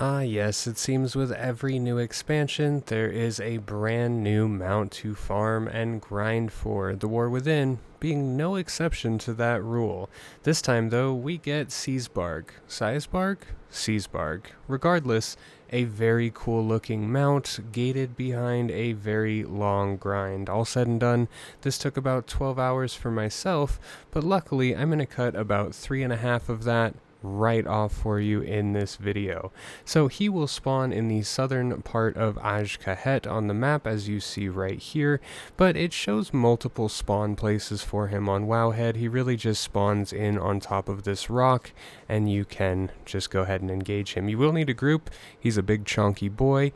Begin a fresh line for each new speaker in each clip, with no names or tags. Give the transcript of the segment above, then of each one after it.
Ah, yes, it seems with every new expansion, there is a brand new mount to farm and grind for, the War Within being no exception to that rule. This time, though, we get Siesbarg. Siesbarg? Siesbarg. Regardless, a very cool looking mount gated behind a very long grind. All said and done, this took about 12 hours for myself, but luckily I'm going to cut about 3.5 of that right off for you in this video. So he will spawn in the southern part of Aj on the map, as you see right here, but it shows multiple spawn places for him on Wowhead. He really just spawns in on top of this rock, and you can just go ahead and engage him. You will need a group. He's a big chunky boy,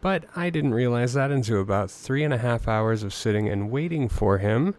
but I didn't realize that until about 3.5 hours of sitting and waiting for him,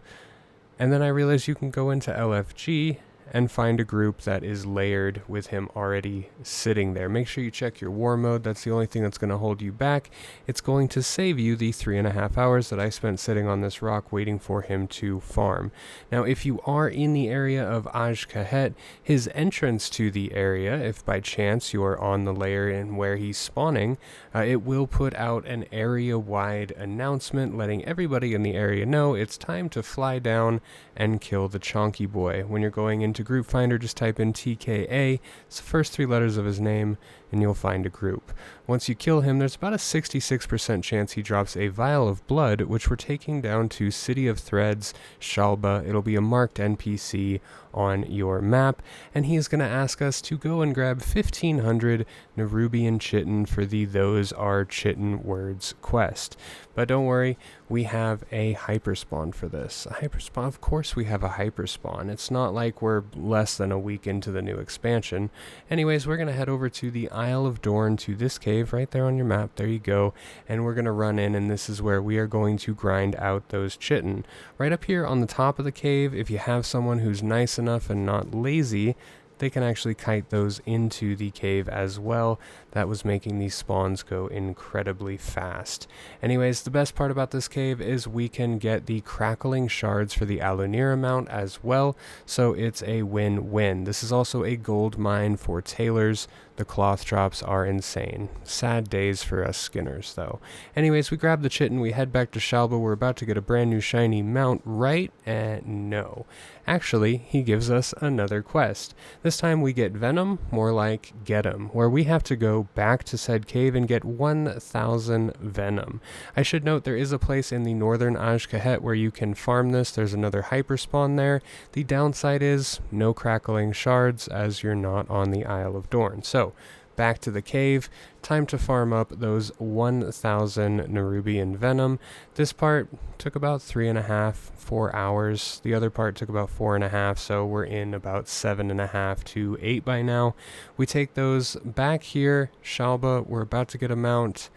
and then I realized you can go into LFG and find a group that is layered with him already sitting there. Make sure you check your war mode. That's the only thing that's going to hold you back. It's going to save you the 3.5 hours that I spent sitting on this rock waiting for him to farm. Now, if you are in the area of Aj, his entrance to the area, if by chance you are on the layer and where he's spawning, it will put out an area-wide announcement letting everybody in the area know it's time to fly down and kill the chonky boy. When you're going into Group Finder, just type in TKA, it's the first 3 letters of his name, and you'll find a group. Once you kill him, there's about a 66% chance he drops a vial of blood, which we're taking down to City of Threads, Shalba. It'll be a marked NPC on your map, and he is going to ask us to go and grab 1500 Nerubian Chitin for the Those Are Chitin Words quest. But don't worry, we have a hyperspawn for this. A hyperspawn? Of course we have a hyperspawn. It's not like we're less than a week into the new expansion. Anyways, we're going to head over to the Isle of Dorn, to this cave right there on your map. There you go. And we're going to run in, and this is where we are going to grind out those chitin. Right up here on the top of the cave, if you have someone who's nice enough and not lazy, they can actually kite those into the cave as well. That was making these spawns go incredibly fast. Anyways, the best part about this cave is we can get the crackling shards for the Alunira mount as well, so it's a win-win. This is also a gold mine for tailors. The cloth drops are insane. Sad days for us skinners, though. Anyways, we grab the chitin, we head back to Shalba. We're about to get a brand new shiny mount, right? No. Actually, he gives us another quest. This time we get Venom, more like Get 'em, where we have to go back to said cave and get 1000 Venom. I should note there is a place in the northern Aj where you can farm this. There's another hyperspawn there. The downside is no crackling shards, as you're not on the Isle of Dorn. So, back to the cave, time to farm up those 1000 Nerubian Venom. This part took about 3.5, 4 hours. The other part took about 4.5, so we're in about 7.5 to 8 by now. We take those back here, Shalba, we're about to get a mount.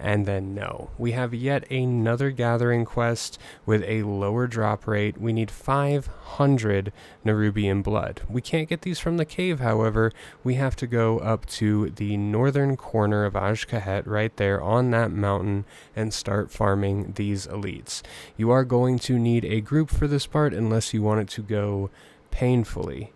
And then no, we have yet another gathering quest with a lower drop rate. We need 500 Nerubian blood. We can't get these from the cave, however. We have to go up to the northern corner of Aj right there on that mountain and start farming these elites. You are going to need a group for this part unless you want it to go painfully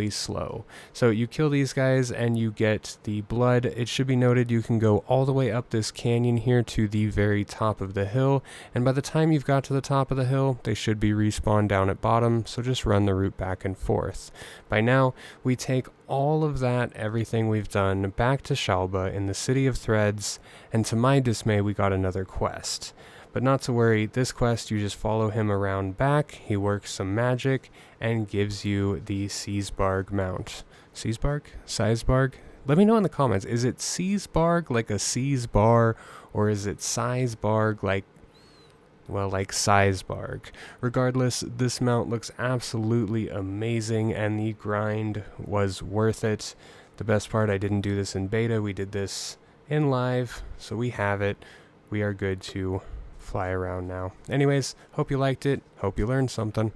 slow. So you kill these guys and you get the blood. It should be noted you can go all the way up this canyon here to the very top of the hill, and by the time you've got to the top of the hill, they should be respawned down at bottom, so just run the route back and forth. By now, we take all of that, everything we've done, back to Shalba in the City of Threads, and to my dismay, we got another quest. But not to worry, this quest, you just follow him around back, he works some magic, and gives you the Siesbarg mount. Siesbarg? Siesbarg? Let me know in the comments, is it Siesbarg like a Sies bar, or is it Siesbarg like, well, like Siesbarg? Regardless, this mount looks absolutely amazing, and the grind was worth it. The best part, I didn't do this in beta, we did this in live, so we have it. We are good to fly around now. Anyways, hope you liked it. Hope you learned something.